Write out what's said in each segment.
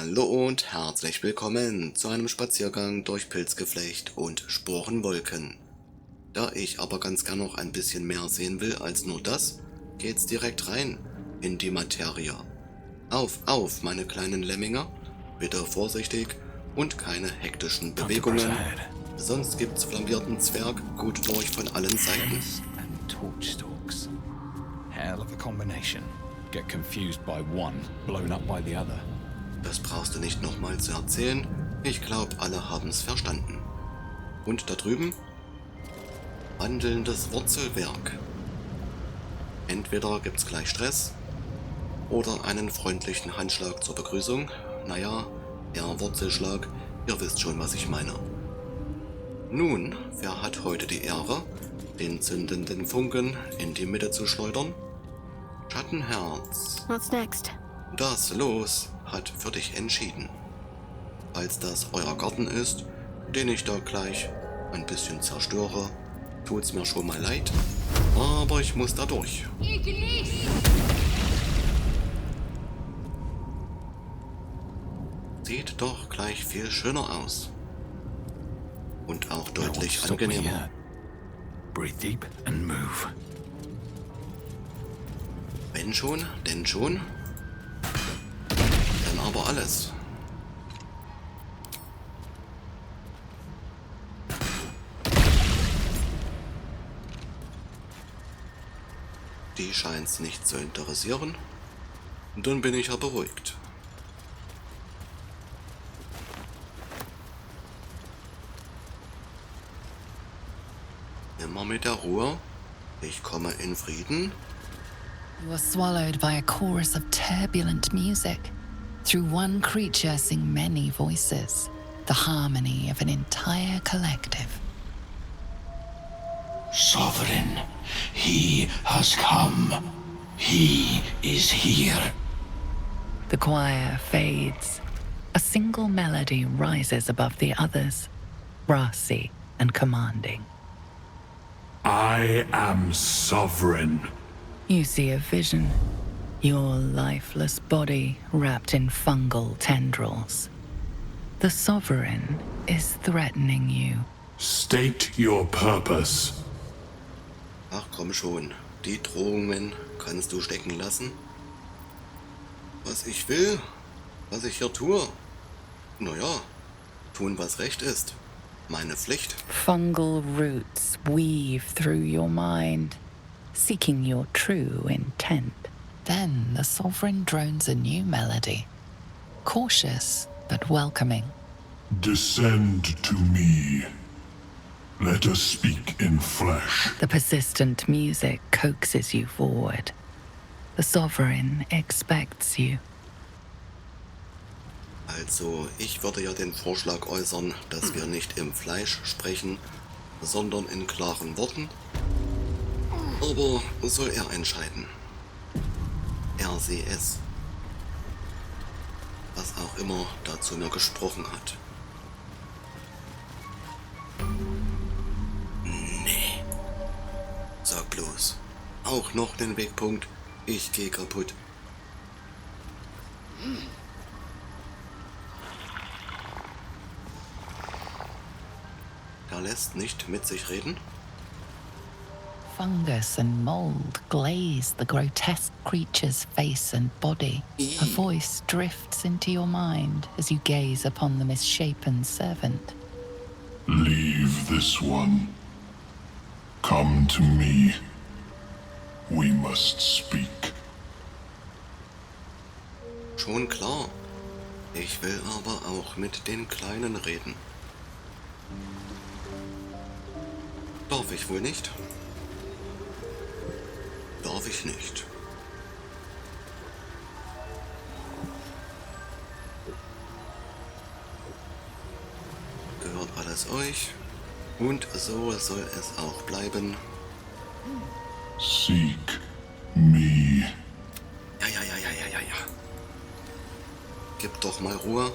Hallo und herzlich willkommen zu einem Spaziergang durch Pilzgeflecht und Sporenwolken. Da ich aber ganz gern noch ein bisschen mehr sehen will als nur das, geht's direkt rein in die Materie. Auf, meine kleinen Lemminger, bitte vorsichtig und keine hektischen Bewegungen, sonst gibt's flambierten Zwerg gut durch von allen Seiten. And torchstalks. Hell of a combination. Get confused by one, blown up by the other. Das brauchst du nicht nochmal zu erzählen, ich glaube, alle haben's verstanden. Und da drüben? Wandelndes Wurzelwerk. Entweder gibt's gleich Stress oder einen freundlichen Handschlag zur Begrüßung. Naja, eher Wurzelschlag, ihr wisst schon, was ich meine. Nun, wer hat heute die Ehre, den zündenden Funken in die Mitte zu schleudern? Schattenherz. What's next? Das Los hat für dich entschieden. Falls das euer Garten ist, den ich da gleich ein bisschen zerstöre, tut's mir schon mal leid, aber ich muss da durch. Sieht doch gleich viel schöner aus. Und auch deutlich angenehmer. Breathe deep and move. Wenn schon, denn schon. Dann aber alles. Die scheint's nicht zu interessieren. Dann bin ich ja beruhigt. Immer mit der Ruhe. Ich komme in Frieden. You are swallowed by a chorus of turbulent music. Through one creature sing many voices, the harmony of an entire collective. Sovereign, he has come. He is here. The choir fades. A single melody rises above the others, brassy and commanding. I am sovereign. You see a vision, your lifeless body wrapped in fungal tendrils. The sovereign is threatening you. State your purpose. Ach komm schon, die Drohungen kannst du stecken lassen. Was ich will, was ich hier tue, naja, tun was recht ist. Meine Pflicht. Fungal roots weave through your mind, seeking your true intent. Then the sovereign drones a new melody, cautious but welcoming. Descend to me. Let us speak in flesh. The persistent music coaxes you forward. The sovereign expects you. Also, ich würde ja den Vorschlag äußern, dass wir nicht im Fleisch sprechen, sondern in klaren Worten. Aber soll er entscheiden. Er sehe es. Was auch immer da zu mir gesprochen hat. Nee. Sag bloß. Auch noch den Wegpunkt. Ich geh kaputt. Er lässt nicht mit sich reden. Fungus and mold glaze the grotesque creature's face and body. A voice drifts into your mind as you gaze upon the misshapen servant. Leave this one. Come to me. We must speak. Schon klar. Ich will aber auch mit den Kleinen reden. Darf ich wohl nicht? Darf ich nicht. Gehört alles euch. Und so soll es auch bleiben. Seek me. Ja. Gib doch mal Ruhe.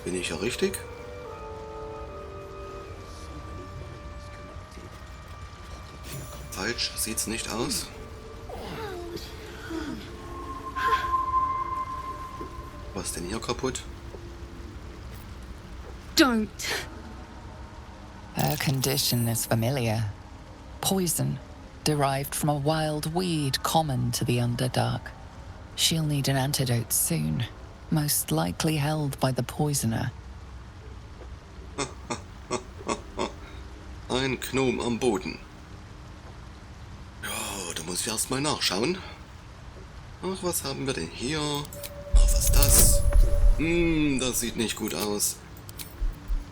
Bin ich ja richtig? Falsch sieht's nicht aus. Was denn hier kaputt? Don't. Her condition is familiar. Poison, derived from a wild weed common to the Underdark. She'll need an antidote soon, most likely held by the poisoner. Ein Gnom am Boden. Ja, da muss ich erstmal nachschauen. Ach, was haben wir denn hier? Ach, was ist das? Das sieht nicht gut aus.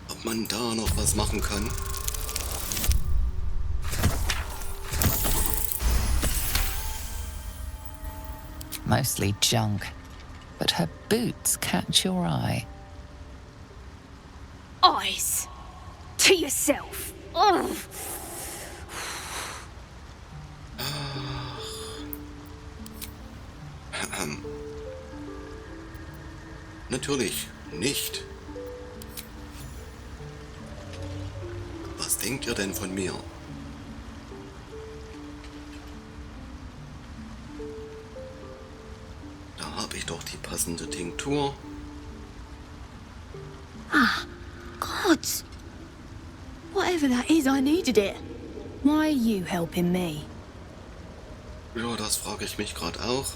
Ob man da noch was machen kann? Mostly junk, but her boots catch your eye. Eyes. To yourself. Oh. Natürlich nicht. Was denkt ihr denn von mir? Da habe ich doch die passende Tinktur. God. Whatever that is, I needed it. Why are you helping me? Ja, das frage ich mich gerade auch.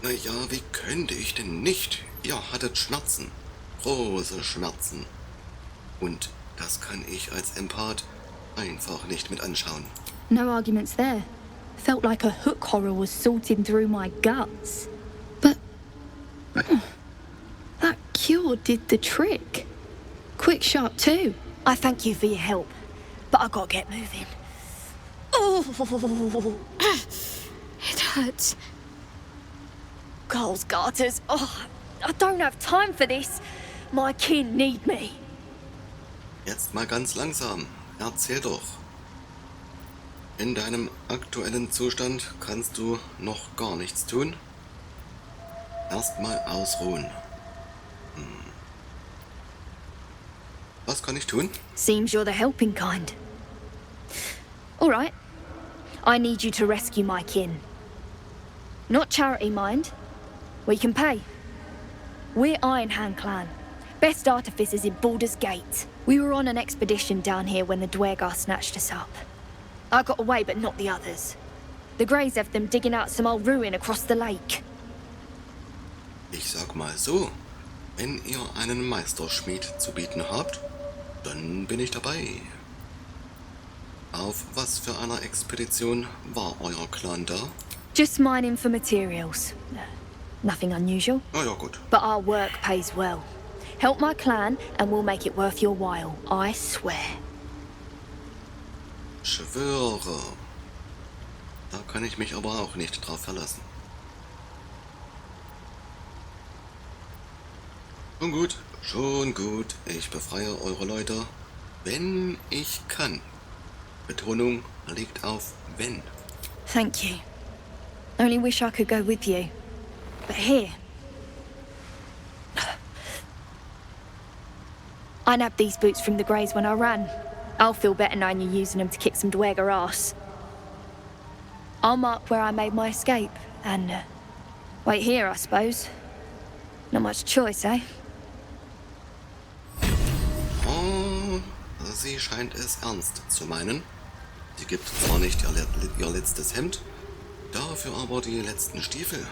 Naja, wie könnte ich denn nicht? Ihr hattet Schmerzen. Große Schmerzen. Und das kann ich als Empath einfach nicht mit anschauen. No arguments there. Felt like a hook horror was sorting through my guts. But that cure did the trick. Quick, sharp too. I thank you for your help, but I gotta get moving. Oh, it hurts. Girls' garters. Oh, I don't have time for this. My kin need me. Jetzt mal ganz langsam. Erzähl doch. In deinem aktuellen Zustand kannst du noch gar nichts tun. Erstmal ausruhen. Was kann ich tun? Seems you're the helping kind. All right. I need you to rescue my kin. Not charity, mind. We can pay. We're Iron Hand Clan. Best artificers in Baldur's Gate. We were on an expedition down here when the Dwergar snatched us up. I got away, but not the others. The Greys have them digging out some old ruin across the lake. Ich sag mal so, wenn ihr einen Meisterschmied zu bieten habt, dann bin ich dabei. Auf was für einer Expedition war euer Clan da? Just mining for materials. Nothing unusual. Na ja, gut. But our work pays well. Help my clan and we'll make it worth your while. I swear. Schwöre. Da kann ich mich aber auch nicht drauf verlassen. Schon gut, schon gut. Ich befreie eure Leute, wenn ich kann. Betonung liegt auf wenn. Thank you. Only wish I could go with you. But here. I nabbed these boots from the Greys when I ran. I'll feel better knowing you're using them to kick some Dwergar ass. I'll mark where I made my escape and wait here, I suppose. Not much choice, eh? Oh, sie scheint es ernst zu meinen. Sie gibt zwar nicht ihr letztes Hemd, dafür aber die letzten Stiefel.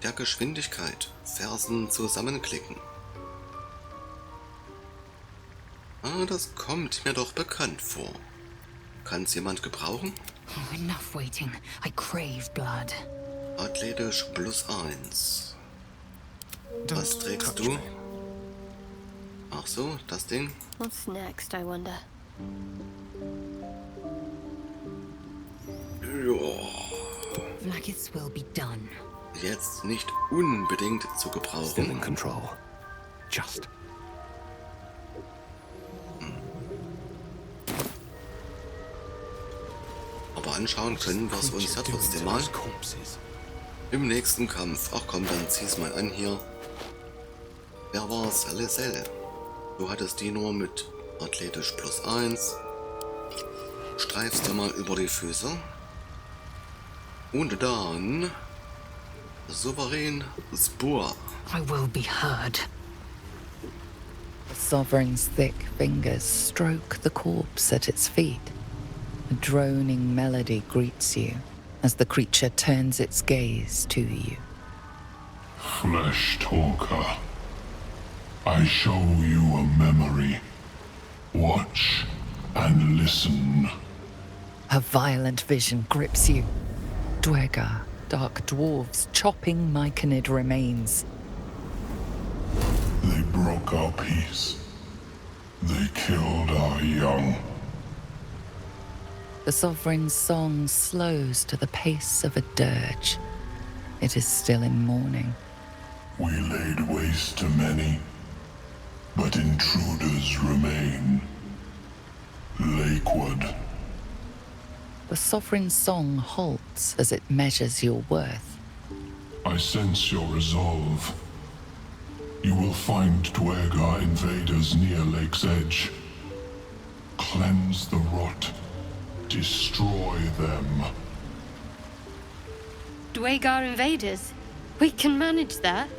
Der Geschwindigkeit, Fersen zusammenklicken. Ah, das kommt mir doch bekannt vor. Kann's jemand gebrauchen? Oh, enough waiting. I crave blood. Athletisch +1. Was trägst du? Ach so, das Ding. What's next, I wonder? Ja, Like it will be done. jetzt nicht unbedingt zu Still in gebrauchen. control. Just. Aber anschauen können wir es uns ja trotzdem mal. Im nächsten Kampf. Ach komm, dann zieh's mal an hier. Wer war's? Lizelle. Du hattest die nur mit athletisch +1. streifst du mal über die Füße. Und dann souverän Spur. I will be heard. The Sovereign's thick fingers stroke the corpse at its feet. A droning melody greets you as the creature turns its gaze to you. Flesh talker, I show you a memory. Watch and listen. A violent vision grips you. Dwergar, dark dwarves chopping myconid remains. They broke our peace. They killed our young. The Sovereign's song slows to the pace of a dirge. It is still in mourning. We laid waste to many, but intruders remain. Lakeward. The Sovereign's song halts as it measures your worth. I sense your resolve. You will find Dwergar invaders near Lake's Edge. Cleanse the rot. Destroy them. Dwergar invaders? We can manage that.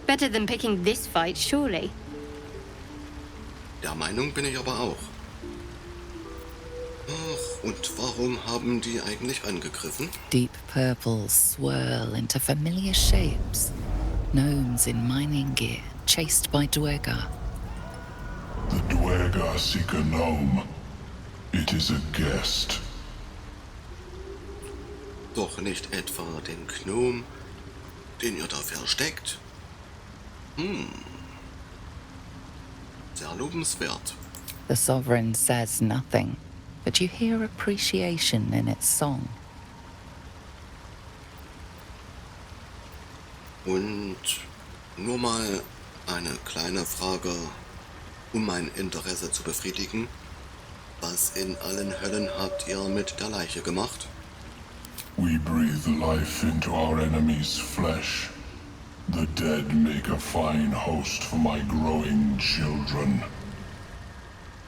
Better than picking this fight, surely. Der Meinung bin ich aber auch. Ach, und warum haben die eigentlich angegriffen? Deep purples swirl into familiar shapes. Gnomes in mining gear, chased by Dwergar. The Dwergar seek a gnome. It is a guest. Doch nicht etwa den Gnom, den ihr da versteckt? Sehr lobenswert. The Sovereign says nothing, but you hear appreciation in its song. Und nur mal eine kleine Frage, um mein Interesse zu befriedigen. Was in allen Höllen habt ihr mit der Leiche gemacht? We breathe life into our enemy's flesh. The dead make a fine host for my growing children.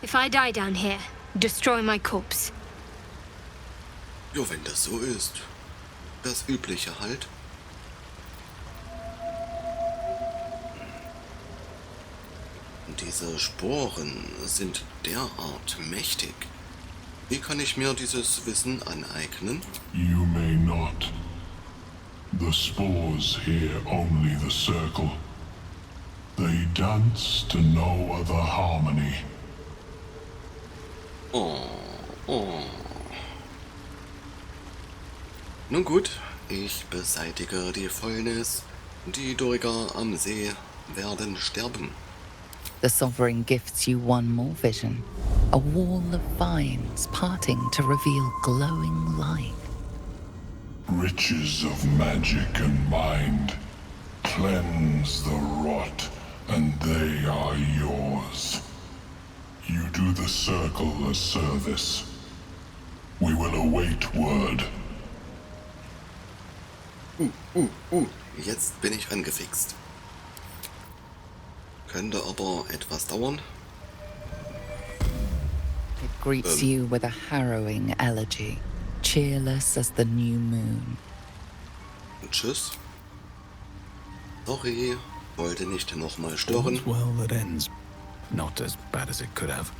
If I die down here, destroy my corpse. Ja, wenn das so ist. Das Übliche halt. Diese Sporen sind derart mächtig. Wie kann ich mir dieses Wissen aneignen? You may not. The spores hear only the circle. They dance to no other harmony. Oh. Nun gut, ich beseitige die Fäulnis. Die Dwergar am See werden sterben. The Sovereign gifts you one more vision. A wall of vines parting to reveal glowing light. Riches of magic and mind. Cleanse the rot, and they are yours. You do the circle a service. We will await word. Jetzt bin ich angefixt. Könnte aber etwas dauern. It greets you with a harrowing elegy, cheerless as the new moon. Und tschüss. Sorry, wollte nicht nochmal stören. All's well that ends. Not as bad as it could have.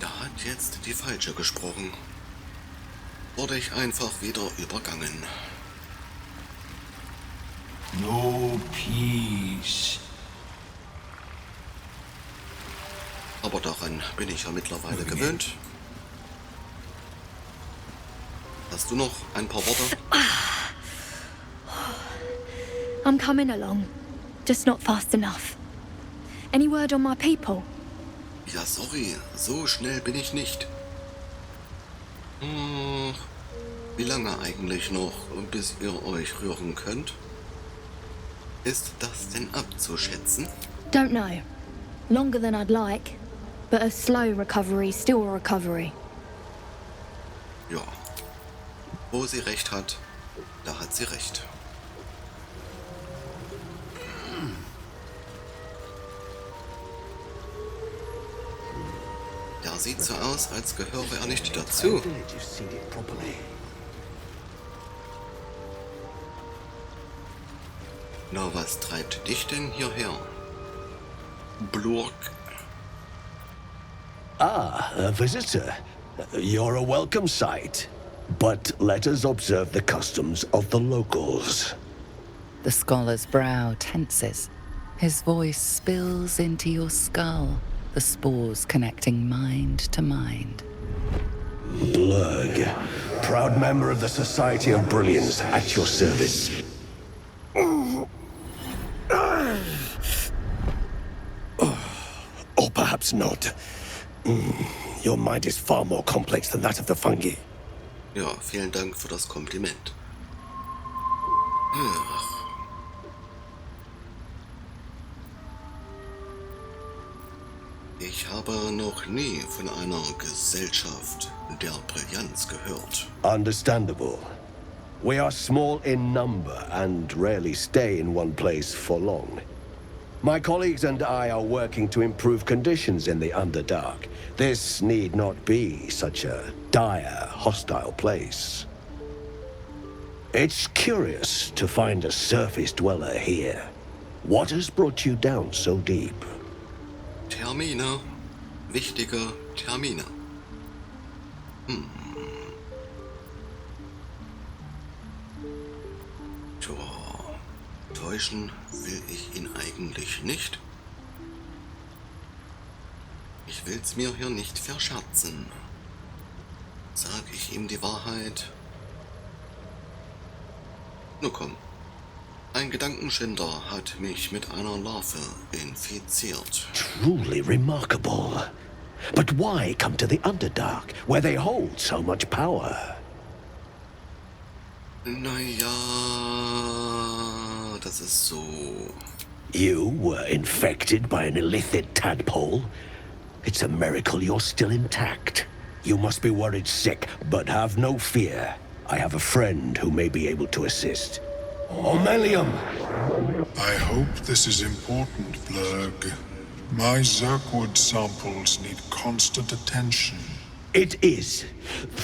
Da hat jetzt die Falsche gesprochen. Wurde ich einfach wieder übergangen. No peace. Aber daran bin ich ja mittlerweile gewöhnt. Hast du noch ein paar Worte? I'm coming along, just not fast enough. Any word on my people? Ja, sorry, so schnell bin ich nicht. Wie lange eigentlich noch, bis ihr euch rühren könnt? Ist das denn abzuschätzen? Don't know. Longer than I'd like, but a slow recovery, still a recovery. Ja. Wo sie recht hat, da hat sie recht. Der sieht so aus, als gehöre er nicht dazu. Na, was treibt dich denn hierher? Blurk. Ah, a visitor. You're a welcome sight. But let us observe the customs of the locals. The scholar's brow tenses. His voice spills into your skull, the spores connecting mind to mind. Blurg, proud member of the Society of Brilliance, at your service. Or perhaps not. Your mind is far more complex than that of the fungi. Ja, vielen Dank für das Kompliment. Ich habe noch nie von einer Gesellschaft der Brillanz gehört. Understandable. We are small in number and rarely stay in one place for long. My colleagues and I are working to improve conditions in the Underdark. This need not be such a dire, hostile place. It's curious to find a surface dweller here. What has brought you down so deep? Termine. Wichtige Termine. Tja, täuschen will ich ihn eigentlich nicht. Ich will's mir hier nicht verscherzen. Sag ich ihm die Wahrheit? Nun komm. Ein Gedankenschinder hat mich mit einer Larve infiziert. Truly remarkable. But why come to the Underdark, where they hold so much power? Naja, das ist so. You were infected by an illithid tadpole? It's a miracle you're still intact. You must be worried sick, but have no fear. I have a friend who may be able to assist. Omelium! I hope this is important, Blurg. My Zerkwood samples need constant attention. It is.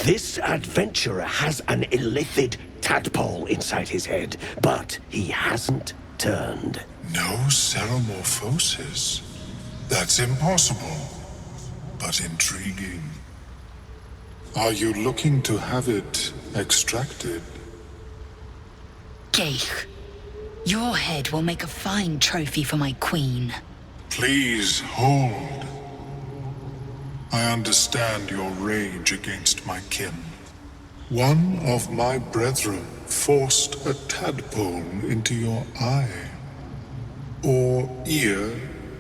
This adventurer has an illithid tadpole inside his head, but he hasn't turned. No ceremorphosis. That's impossible, but intriguing. Are you looking to have it extracted? Kehre, your head will make a fine trophy for my queen. Please hold. I understand your rage against my kin. One of my brethren forced a tadpole into your eye. Or ear,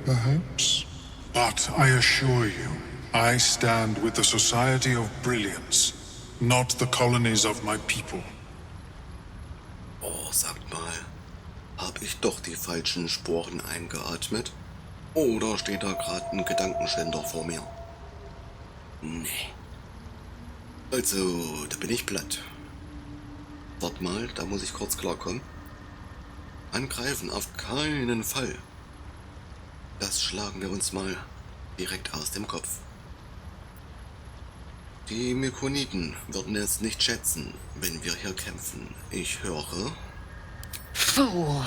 perhaps? But I assure you, I stand with the Society of Brilliance, not the colonies of my people. Oh, sagt mal, hab ich doch die falschen Sporen eingeatmet? Oder steht da gerade ein Gedankenschinder vor mir? Nee. Also, da bin ich platt. Wart mal, da muss ich kurz klarkommen. Angreifen auf keinen Fall. Das schlagen wir uns mal direkt aus dem Kopf. Die Mykoniden würden es nicht schätzen, wenn wir hier kämpfen. Ich höre... Fool!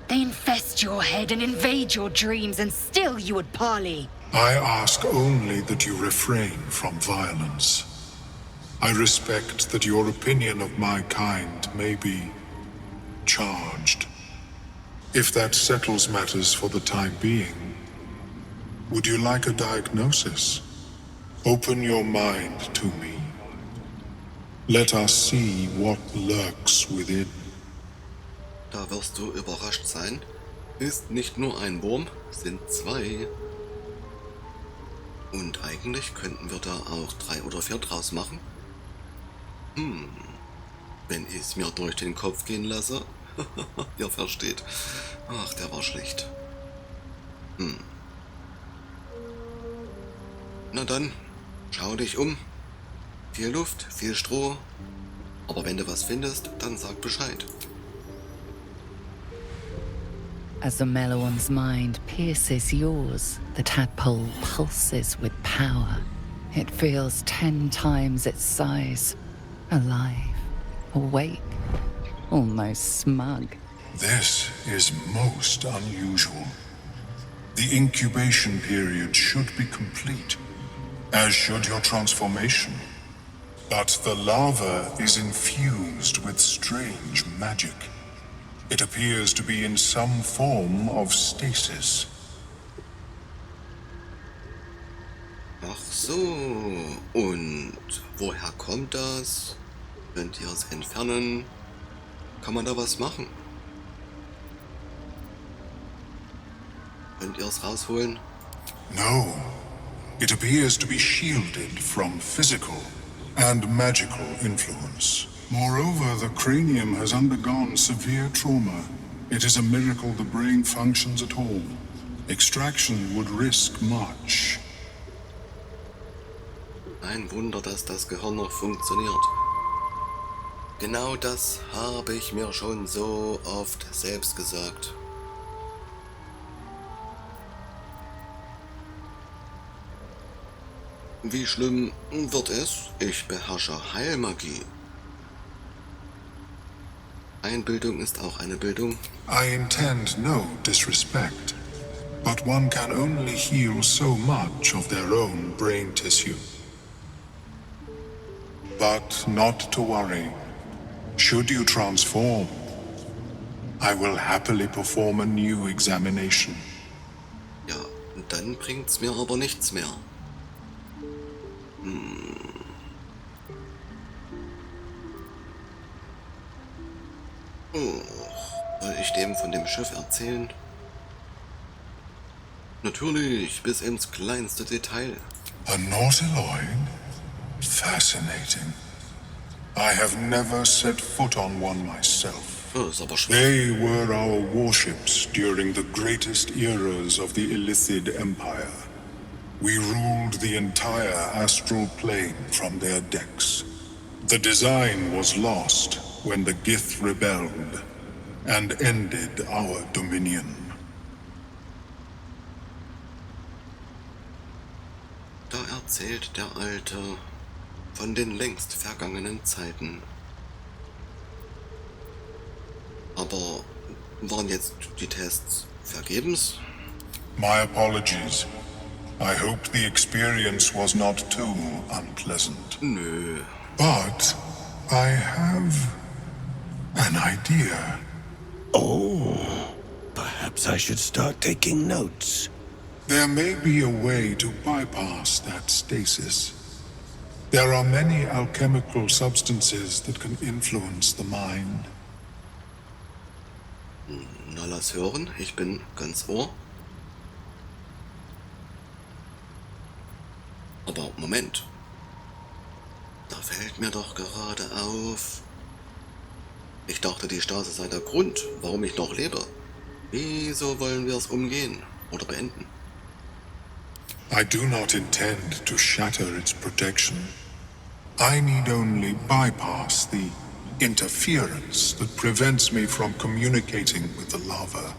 They infest your head and invade your dreams, and still you would parley. I ask only that you refrain from violence. I respect that your opinion of my kind may be charged. If that settles matters for the time being, would you like a diagnosis? Open your mind to me. Let us see what lurks within. Da wirst du überrascht sein. Ist nicht nur ein Wurm, sind zwei. Und eigentlich könnten wir da auch 3 oder 4 draus machen. Wenn ich es mir durch den Kopf gehen lasse. Ihr versteht. Ach, der war schlecht. Na dann, schau dich um. Viel Luft, viel Stroh. Aber wenn du was findest, dann sag Bescheid. As the Meloan's mind pierces yours, the tadpole pulses with power. It feels 10 times its size. Alive, awake, almost smug. This is most unusual. The incubation period should be complete, as should your transformation. But the larva is infused with strange magic. It appears to be in some form of stasis. Ach so, und woher kommt das? Könnt ihr es entfernen? Kann man da was machen? Könnt ihr es rausholen? No. It appears to be shielded from physical and magical influence. Moreover, the cranium has undergone severe trauma. It is a miracle the brain functions at all. Extraction would risk much. Ein Wunder, dass das Gehirn noch funktioniert. Genau das habe ich mir schon so oft selbst gesagt. Wie schlimm wird es? Ich beherrsche Heilmagie. Einbildung ist auch eine Bildung. I intend no disrespect, but one can only heal so much of their own brain tissue. But not to worry. Should you transform, I will happily perform a new examination. Ja, dann bringt's mir aber nichts mehr. Oh, soll ich dem von dem Schiff erzählen? Natürlich, bis ins kleinste Detail. A Nautiloid? Fascinating. I have never set foot on one myself. Oh, ist aber schwach. They were our warships during the greatest eras of the Illithid Empire. We ruled the entire astral plane from their decks. The design was lost when the Gith rebelled and ended our dominion. Da erzählt der Alte von den längst vergangenen Zeiten. Aber waren jetzt die Tests vergebens? My apologies. I hope the experience was not too unpleasant. Nö. But I have an idea. Oh, perhaps I should start taking notes. There may be a way to bypass that stasis. There are many alchemical substances that can influence the mind. Na, lass hören, ich bin ganz Ohr. Aber Moment. Da fällt mir doch gerade auf. Ich dachte, die Stase sei der Grund, warum ich noch lebe. Wieso wollen wir es umgehen oder beenden? I do not intend to shatter its protection. I need only bypass the interference that prevents me from communicating with the lava.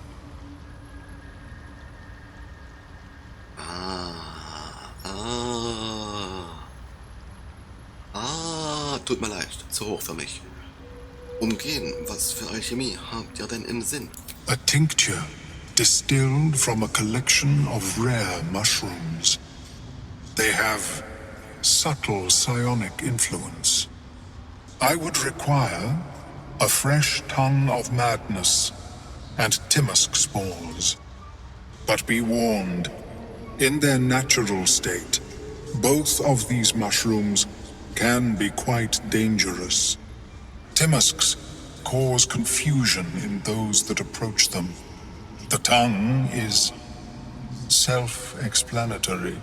Tut mir leid, zu hoch für mich. Umgehen, was für Alchemie habt ihr denn im Sinn? A tincture distilled from a collection of rare mushrooms. They have subtle psionic influence. I would require a fresh ton of madness and Timusk spores. But be warned, in their natural state, both of these mushrooms can be quite dangerous. Timusks cause confusion in those that approach them. The tongue is self-explanatory.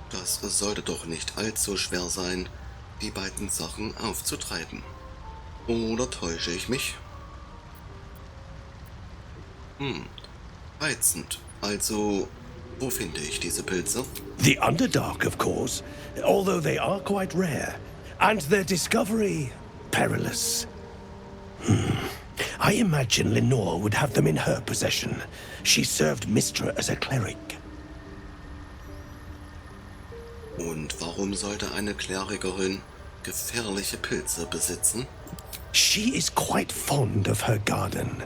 Das sollte doch nicht allzu schwer sein, die beiden Sachen aufzutreiben. Oder täusche ich mich? Reizend. Also, wo finde ich diese Pilze? The Underdark, of course, although they are quite rare, and their discovery perilous. I imagine Lenore would have them in her possession. She served Mistra as a cleric. Und warum sollte eine Klerikerin gefährliche Pilze besitzen? She is quite fond of her garden.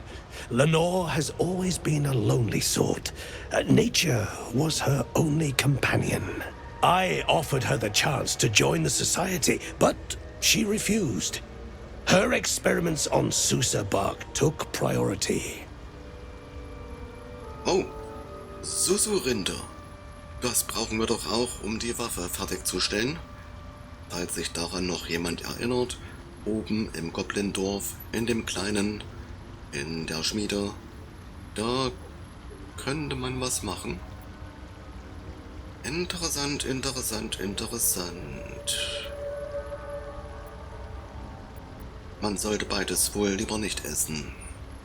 Lenore has always been a lonely sort. Nature was her only companion. I offered her the chance to join the society, but she refused. Her experiments on Susa bark took priority. Oh, Susurinde. Das brauchen wir doch auch, um die Waffe fertigzustellen. Falls sich daran noch jemand erinnert, oben im Goblin-Dorf, in dem Kleinen, in der Schmiede, da könnte man was machen. Interessant, interessant, interessant. Man sollte beides wohl lieber nicht essen,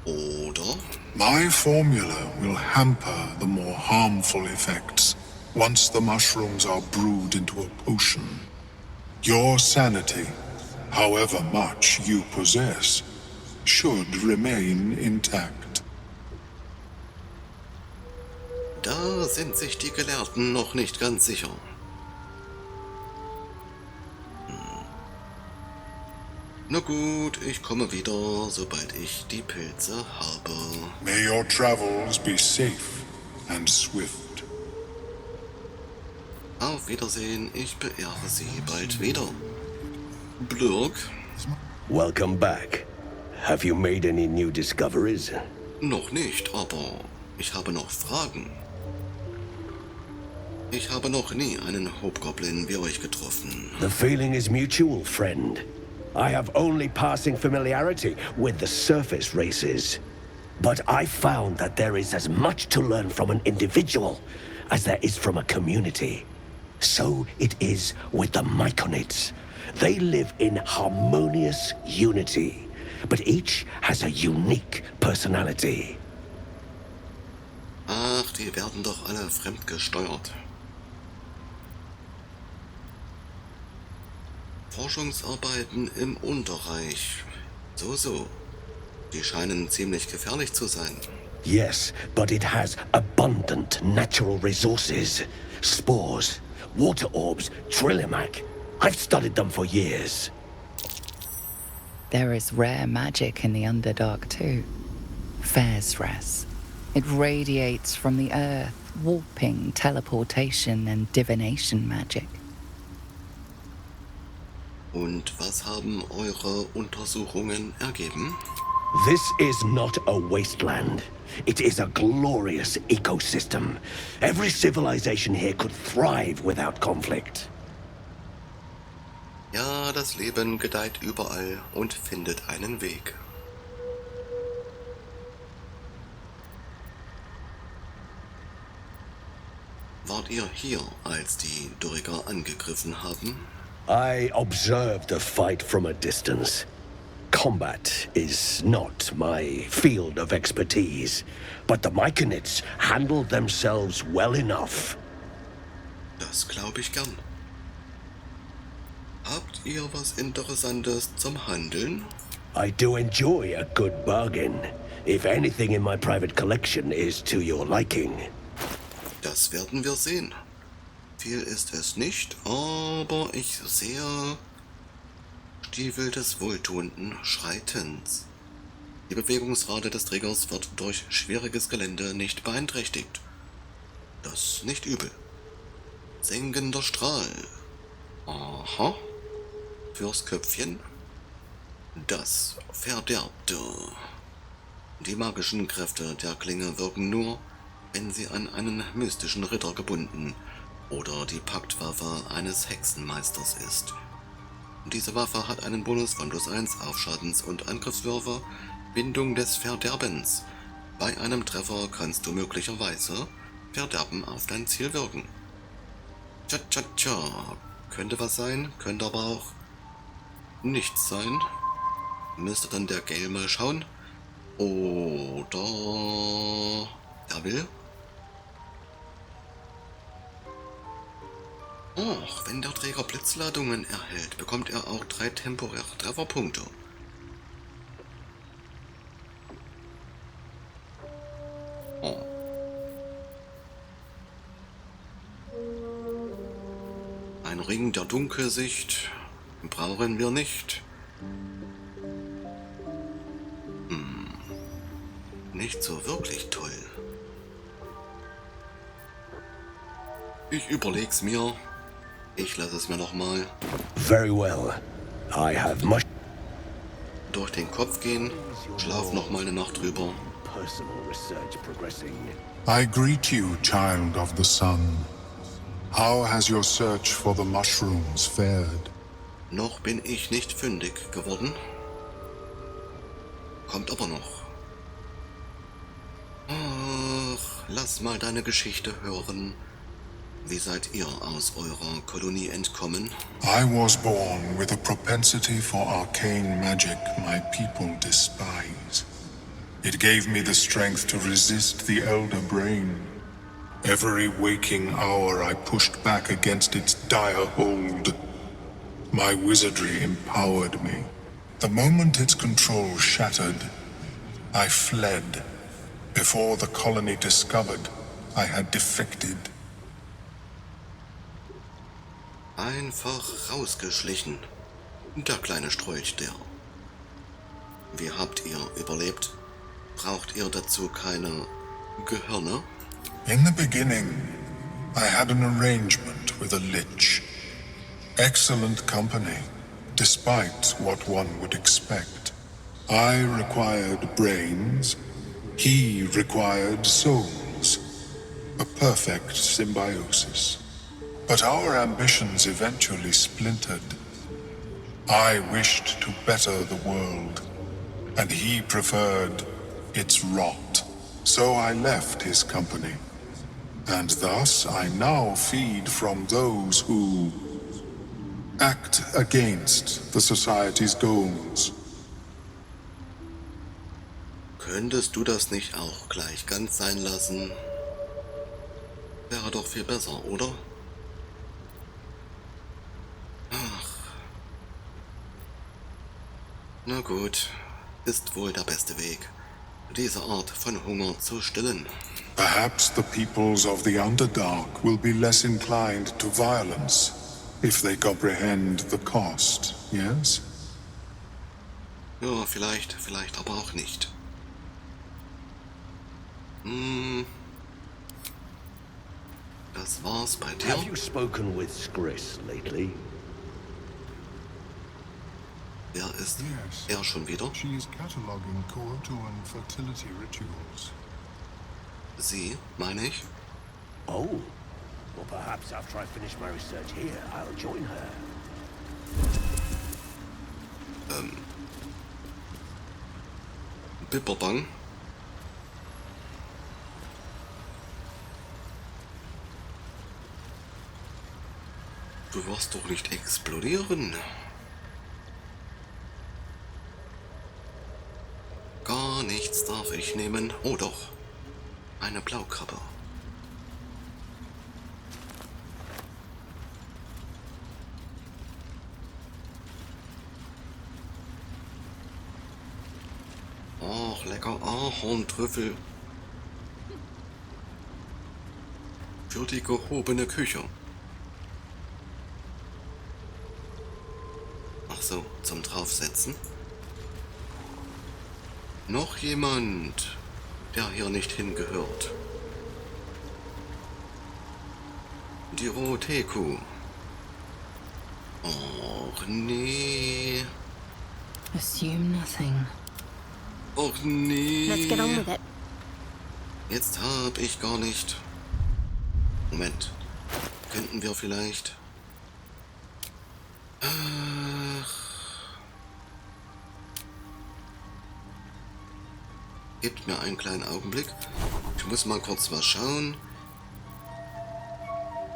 oder? My formula will hamper the more harmful effects once the mushrooms are brewed into a potion. Your sanity, however much you possess, should remain intact. Da sind sich die Gelehrten noch nicht ganz sicher. Na gut, ich komme wieder, sobald ich die Pilze habe. May your travels be safe and swift. Auf Wiedersehen, ich beehre Sie bald wieder. Blurk? Welcome back. Have you made any new discoveries? Noch nicht, aber ich habe noch Fragen. Ich habe noch nie einen Hobgoblin wie euch getroffen. The feeling is mutual, friend. I have only passing familiarity with the surface races. But I found that there is as much to learn from an individual as there is from a community. So it is with the Myconids. They live in harmonious unity, but each has a unique personality. Ach, die werden doch alle fremdgesteuert. Forschungsarbeiten im Unterreich. So. Die scheinen ziemlich gefährlich zu sein. Yes, but it has abundant natural resources. Spores, water orbs, Trillimac. I've studied them for years. There is rare magic in the Underdark too. Fairsras. It radiates from the earth, warping, teleportation and divination magic. Und was haben eure Untersuchungen ergeben? This is not a wasteland. It is a glorious ecosystem. Every civilization here could thrive without conflict. Ja, das Leben gedeiht überall und findet einen Weg. Wart ihr hier, als die Doriker angegriffen haben? I observed the fight from a distance. Combat is not my field of expertise, but the Myconids handled themselves well enough. Das glaube ich gern. Habt ihr was Interessantes zum Handeln? I do enjoy a good bargain, if anything in my private collection is to your liking. Das werden wir sehen. Viel ist es nicht, aber ich sehe Stiefel des wohltuenden Schreitens. Die Bewegungsrate des Trägers wird durch schwieriges Gelände nicht beeinträchtigt. Das ist nicht übel. Senkender Strahl. Aha. Fürs Köpfchen. Das Verderbte. Die magischen Kräfte der Klinge wirken nur, wenn sie an einen mystischen Ritter gebunden oder die Paktwaffe eines Hexenmeisters ist. Diese Waffe hat einen Bonus von +1 auf Schadens- und Angriffswürfe, Bindung des Verderbens. Bei einem Treffer kannst du möglicherweise Verderben auf dein Ziel wirken. Tja. Könnte was sein, könnte aber auch nichts sein. Müsste dann der Gale mal schauen. Oder er will. Och, wenn der Träger Blitzladungen erhält, bekommt er auch 3 temporäre Trefferpunkte. Ring der Dunkelsicht brauchen wir nicht. Nicht so wirklich toll. Ich überleg's mir. Ich lasse es mir nochmal Very well. I have much durch den Kopf gehen. Schlaf noch mal eine Nacht drüber. personal research progressing. I greet you, child of the sun. How has your search for the mushrooms fared? Noch bin ich nicht fündig geworden. Kommt aber noch. Ach, lass mal deine Geschichte hören. Wie seid ihr aus eurer Kolonie entkommen? I was born with a propensity for arcane magic my people despise. It gave me the strength to resist the elder brain. Every waking hour I pushed back against its dire hold. My wizardry empowered me. The moment its control shattered, I fled. Before the colony discovered, I had defected. Einfach rausgeschlichen. Der kleine Strolch, der. Wie habt ihr überlebt? Braucht ihr dazu keine Gehirne? In the beginning, I had an arrangement with a lich. Excellent company, despite what one would expect. I required brains, he required souls. A perfect symbiosis. But our ambitions eventually splintered. I wished to better the world, and he preferred its rot. So I left his company, and thus I now feed from those who act against the society's goals. Könntest du das nicht auch gleich ganz sein lassen? Wäre doch viel besser, oder? Ach. Na gut, ist wohl der beste Weg, diese Art von Hunger zu stillen. Perhaps the peoples of the Underdark will be less inclined to violence if they comprehend the cost, yes? Ja, vielleicht aber auch nicht. Das war's bei dir? Have you spoken with Skris lately? Wer ist er schon wieder? She is cataloging Kohotuan fertility rituals. Sie, meine ich? Oh. Well, perhaps after I finish my research here, I'll join her. Bipperbang? Du wirst doch nicht explodieren. Gar nichts darf ich nehmen. Oh doch. Eine Blaukrabbe. Och, lecker Ahorntrüffel. Für die gehobene Küche. Ach so, zum Draufsetzen. Noch jemand, der hier nicht hingehört. Die rote Kuh. Och nee. Assume nothing. Och nee. Let's get on with it. Jetzt hab ich gar nicht. Moment. Könnten wir vielleicht... Ach. Gebt mir einen kleinen Augenblick. Ich muss mal kurz was schauen.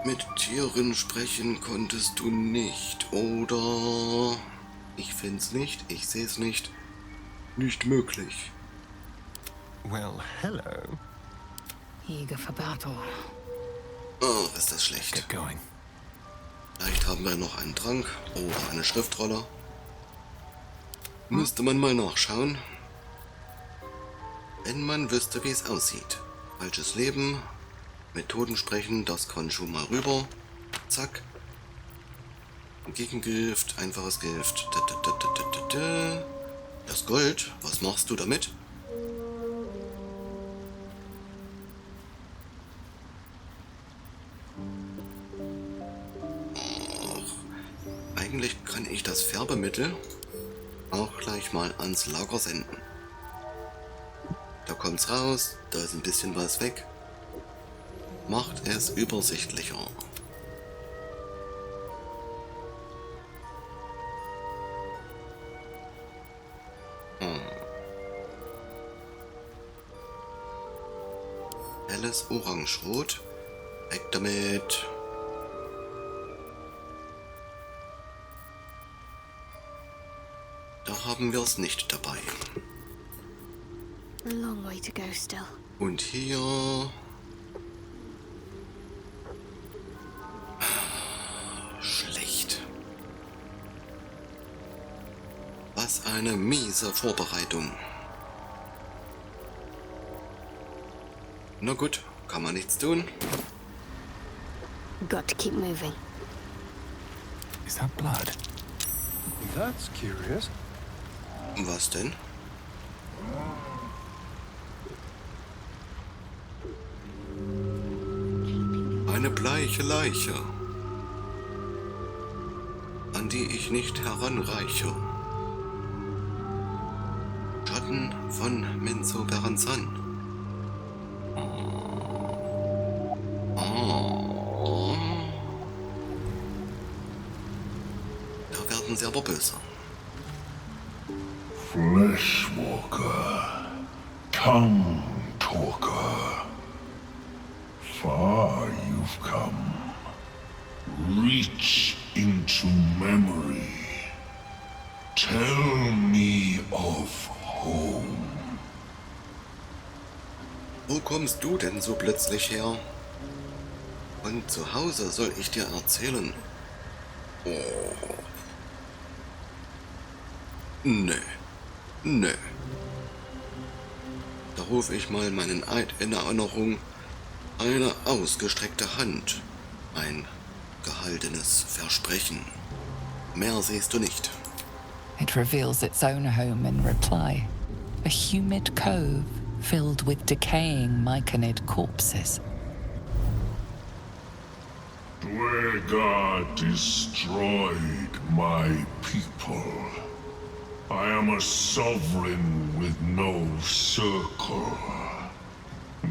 Mit Tieren sprechen konntest du nicht, oder? Ich find's nicht, ich seh's nicht. Nicht möglich. Well, hello. Eager for battle. Oh, ist das schlecht. Get going. Vielleicht haben wir noch einen Trank oder eine Schriftrolle. Müsste man mal nachschauen. Wenn man wüsste, wie es aussieht. Falsches Leben. Mit Toten sprechen, das kann schon mal rüber. Zack. Gegen Gift, einfaches Gift. Das Gold, was machst du damit? Eigentlich kann ich das Färbemittel auch gleich mal ans Lager senden. Da kommt's raus, da ist ein bisschen was weg. Macht es übersichtlicher. Helles Orangerot. Weg damit. Da haben wir es nicht dabei. A long way to go still. Und hier... Schlecht. Was eine miese Vorbereitung. Na gut, kann man nichts tun. Got to keep moving. Is that blood? That's curious. Was denn? Eine bleiche Leiche, an die ich nicht heranreiche. Schatten von Menzoberranzan. Da werden sie aber böse. Fleshwalker, tongue talker. Far you've come. Reach into memory. Tell me of home. Wo kommst du denn so plötzlich her? Und zu Hause soll ich dir erzählen. Oh. Nö. Nö. Da rufe ich mal meinen Eid in Erinnerung. Eine ausgestreckte Hand. Ein gehaltenes Versprechen. Mehr siehst du nicht. It reveals its own home in reply. A humid cove filled with decaying myconid corpses. Dwegar destroyed my people. I am a sovereign with no circle.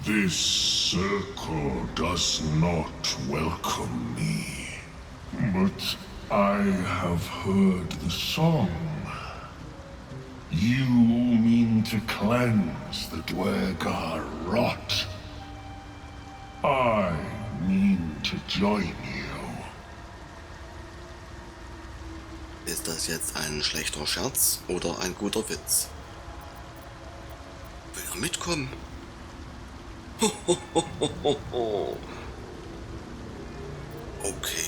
This circle does not welcome me. But I have heard the song. You mean to cleanse the Dwegar rot. I mean to join you. Ist das jetzt ein schlechter Scherz oder ein guter Witz? Will er mitkommen? Okay.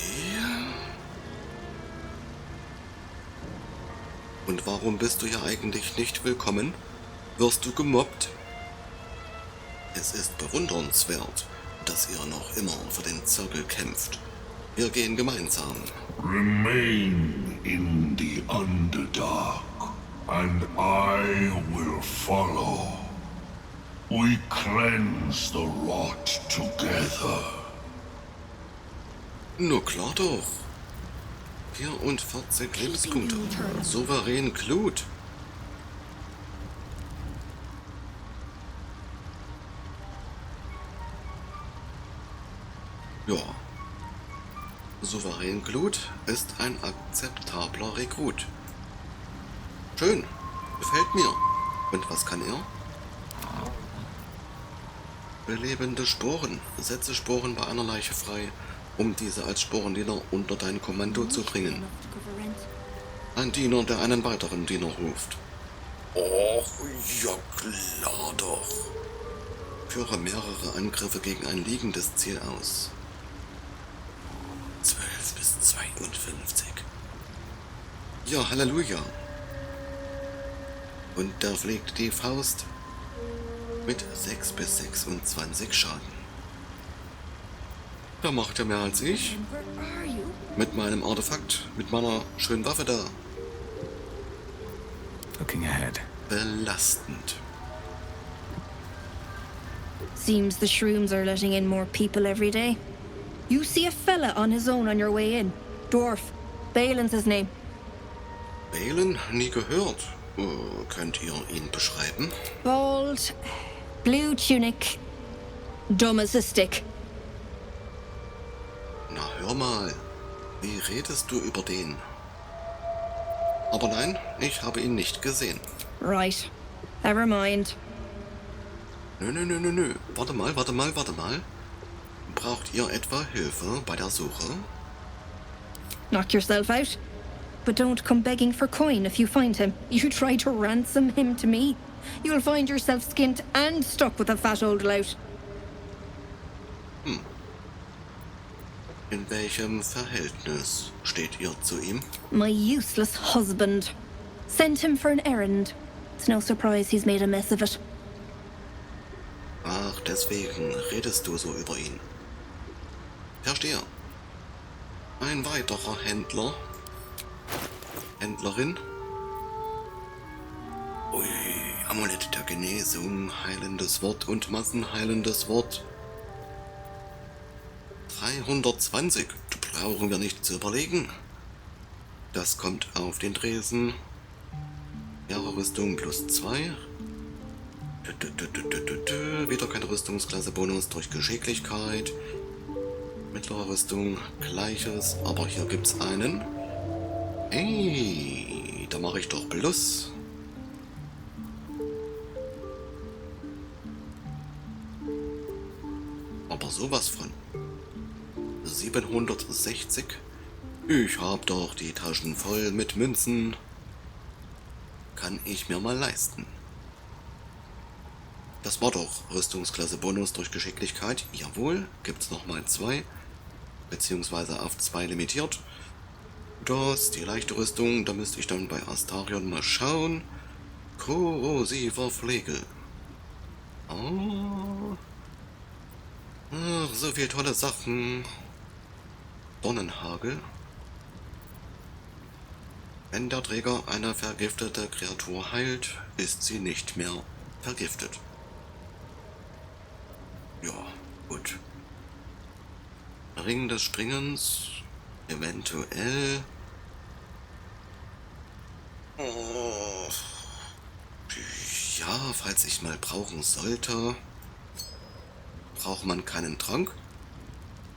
Und warum bist du hier eigentlich nicht willkommen? Wirst du gemobbt? Es ist bewundernswert, dass ihr noch immer für den Zirkel kämpft. Wir gehen gemeinsam. Remain in the Underdark, and I will follow. We cleanse the rot together. Na klar doch. 44 Lebenspunkte. Souverän Glut. Ja. Souverän Glut ist ein akzeptabler Rekrut. Schön. Gefällt mir. Und was kann er? Belebende Sporen. Setze Sporen bei einer Leiche frei, um diese als Sporendiener unter dein Kommando zu bringen. Ein Diener, der einen weiteren Diener ruft. Och, ja klar doch. Führe mehrere Angriffe gegen ein liegendes Ziel aus. 12 bis 52. Ja, Halleluja. Und da fliegt die Faust mit 6 bis 26 Schaden. Da macht er mehr als ich. Where are you? Mit meinem Artefakt, mit meiner schönen Waffe da. Looking ahead. Belastend. Seems the shrooms are letting in more people every day. You see a fella on his own on your way in. Dwarf. Balin's his name. Balen? Nie gehört. Könnt ihr ihn beschreiben? Bald. Blue tunic. Dumb as a stick. Na hör mal. Wie redest du über den? Aber nein, ich habe ihn nicht gesehen. Right. Never mind. Nö. Warte mal. Braucht ihr etwa Hilfe bei der Suche? Knock yourself out. But don't come begging for coin if you find him. You try to ransom him to me. You'll find yourself skinned and stuck with a fat old lout. In welchem Verhältnis steht ihr zu ihm? My useless husband. Sent him for an errand. It's no surprise he's made a mess of it. Ach, deswegen redest du so über ihn. Verstehe. Ein weiterer Händler. Händlerin. Ui, Amulett der Genesung, heilendes Wort und massenheilendes Wort. 320. Brauchen wir nicht zu überlegen. Das kommt auf den Tresen. Ihre Rüstung plus 2. Wieder keine Rüstungsklasse Bonus durch Geschicklichkeit. Mittlere Rüstung, gleiches, aber hier gibt's einen. Hey, da mache ich doch Plus. Aber sowas von. 760. Ich hab doch die Taschen voll mit Münzen. Kann ich mir mal leisten. Das war doch Rüstungsklasse Bonus durch Geschicklichkeit. Jawohl, gibt's nochmal 2. Beziehungsweise auf 2 limitiert. Das, die leichte Rüstung, da müsste ich dann bei Astarion mal schauen. Korrosiver Flegel. Oh. Ach, so viel tolle Sachen. Dornenhagel. Wenn der Träger eine vergiftete Kreatur heilt, ist sie nicht mehr vergiftet. Ja, gut. Ring des Springens. Eventuell. Oh. Ja, falls ich mal brauchen sollte, braucht man keinen Trank.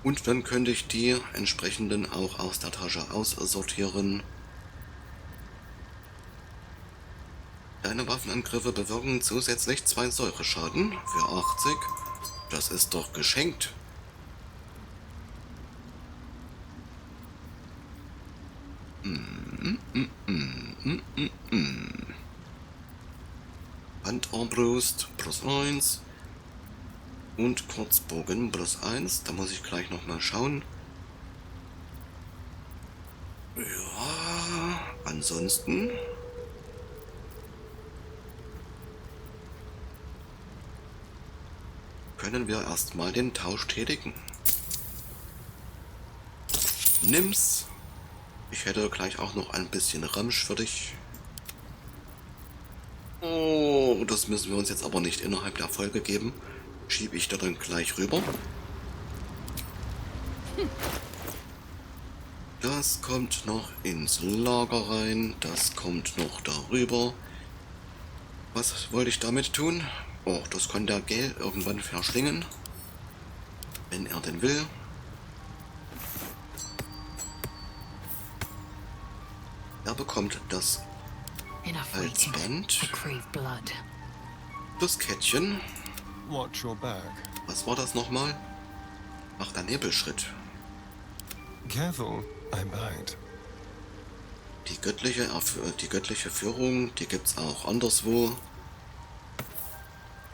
Und dann könnte ich die entsprechenden auch aus der Tasche aussortieren. Deine Waffenangriffe bewirken zusätzlich 2 Säureschaden für 80. Das ist doch geschenkt. Handarmbrust plus 1 und Kurzbogen plus 1. Da muss ich gleich nochmal schauen. Ja, ansonsten können wir erstmal den Tausch tätigen. Nimm's. Ich hätte gleich auch noch ein bisschen Ramsch für dich. Oh, das müssen wir uns jetzt aber nicht innerhalb der Folge geben. Schiebe ich da dann gleich rüber. Das kommt noch ins Lager rein. Das kommt noch darüber. Was wollte ich damit tun? Oh, das kann der Gel irgendwann verschlingen. Wenn er denn will. Er bekommt das Halsband. Das Kettchen. Watch your back. Was war das nochmal? Ach, der Nebelschritt. Careful, I bite. Die göttliche Führung, die gibt's auch anderswo.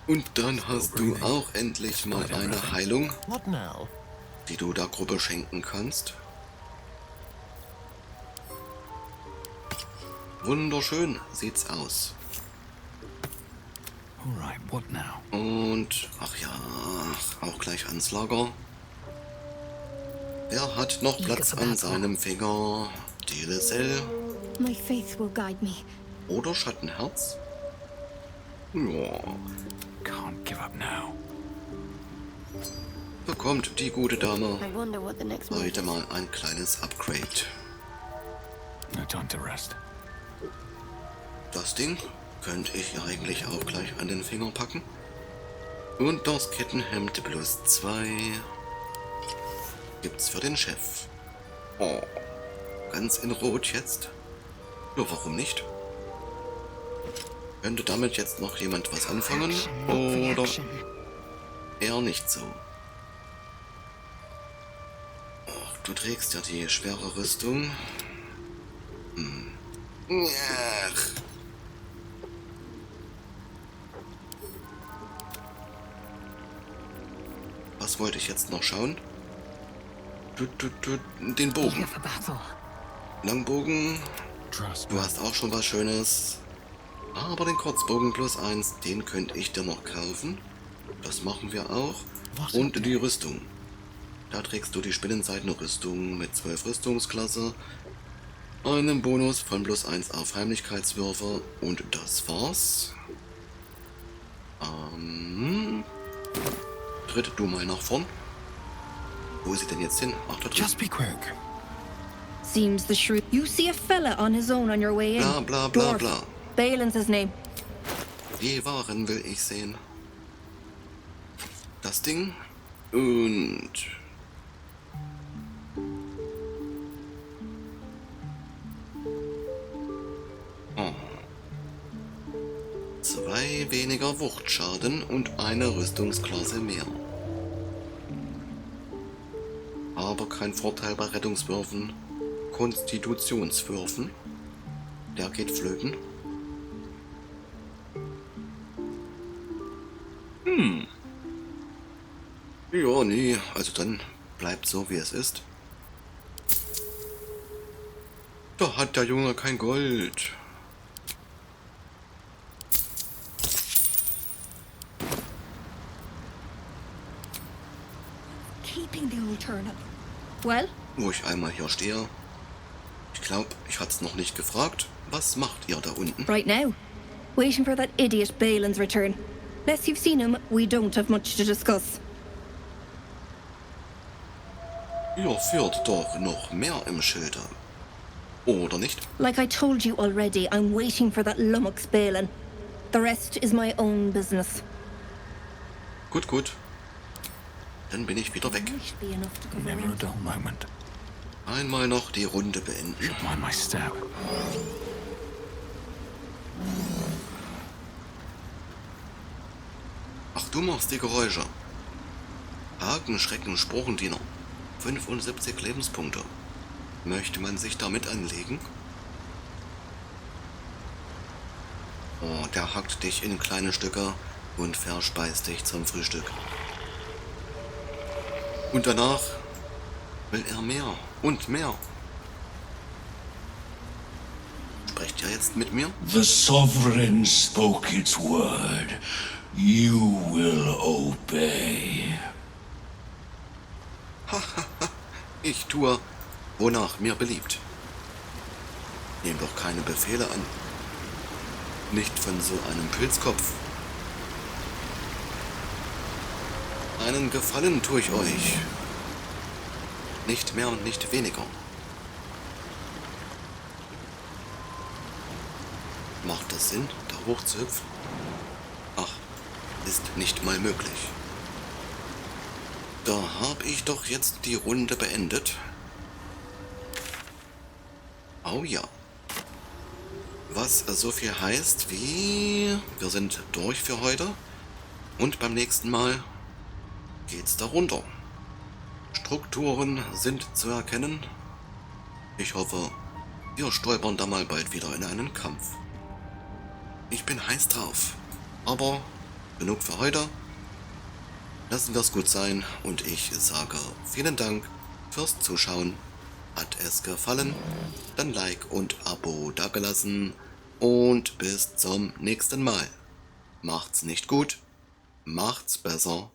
Und dann hast du auch endlich mal eine Heilung, What now? die du der Gruppe schenken kannst. Wunderschön sieht's aus. Alright, what now? Und, ach ja, auch gleich ans Lager. Der hat noch Platz an seinem Finger. Delecell. My faith will guide me. Oder Schattenherz? Ja. Can't give up now. Bekommt die gute Dame I wonder what the next move heute is. mal ein kleines Upgrade. No time to rest. Das Ding könnte ich ja eigentlich auch gleich an den Finger packen. Und das Kettenhemd +2 gibt's für den Chef. Oh, ganz in Rot jetzt. Ja, warum nicht? Könnte damit jetzt noch jemand was anfangen? Oder eher nicht so? Ach, du trägst ja die schwere Rüstung. Ach. Was wollte ich jetzt noch schauen? Den Bogen. Langbogen. Du hast auch schon was Schönes. Aber den Kurzbogen +1, den könnte ich dir noch kaufen. Das machen wir auch. Und die Rüstung. Da trägst du die Spinnenseidenrüstung mit 12 Rüstungsklasse. Einen Bonus von +1 auf Heimlichkeitswürfe. Und das war's. Tritt du mal nach vorn. Wo ist sie denn jetzt hin? Ach, da drüben. Just be quick. Seems the shrew. You see a fella on his own on your way in. Bla bla bla Dwarf. bla. Balin's his name. Die Waren will ich sehen. Das Ding. Und... Oh. 2 weniger Wuchtschaden und eine Rüstungsklasse mehr. Aber kein Vorteil bei Rettungswürfen. Konstitutionswürfen. Der geht flöten. Ja, nee, also dann bleibt so, wie es ist. Da hat der Junge kein Gold. Keeping the old turnip. Well? Wo ich einmal hier stehe. Ich glaube, ich hat's noch nicht gefragt. Was macht ihr da unten? Right now. Waiting for that idiot Balin's return. Unless you've seen him, we don't have much to discuss. Ihr führt doch noch mehr im Schilde. Oder nicht? Like I told you already, I'm waiting for that lummox Balin. The rest is my own business. Gut, gut. Dann bin ich wieder weg. Might be enough to cover Never a dull moment. Einmal noch die Runde beenden. Should mind my step. Ach, du machst die Geräusche. Haken, Schrecken, Sprochendiener. 75 Lebenspunkte. Möchte man sich damit anlegen? Oh, der hackt dich in kleine Stücke und verspeist dich zum Frühstück. Und danach will er mehr und mehr. Sprecht ihr jetzt mit mir? The Sovereign spoke its word. You will obey. Ich tue, wonach mir beliebt. Nehm doch keine Befehle an. Nicht von so einem Pilzkopf. Einen Gefallen tue ich euch. Nicht mehr und nicht weniger. Macht das Sinn, da hoch zu hüpfen? Ach, ist nicht mal möglich. Da habe ich doch jetzt die Runde beendet. Oh ja. Was so viel heißt wie... Wir sind durch für heute. Und beim nächsten Mal geht's da runter. Strukturen sind zu erkennen. Ich hoffe, wir stolpern da mal bald wieder in einen Kampf. Ich bin heiß drauf. Aber genug für heute. Lassen wir es gut sein und ich sage vielen Dank fürs Zuschauen. Hat es gefallen? Dann Like und Abo dagelassen und bis zum nächsten Mal. Macht's nicht gut, macht's besser.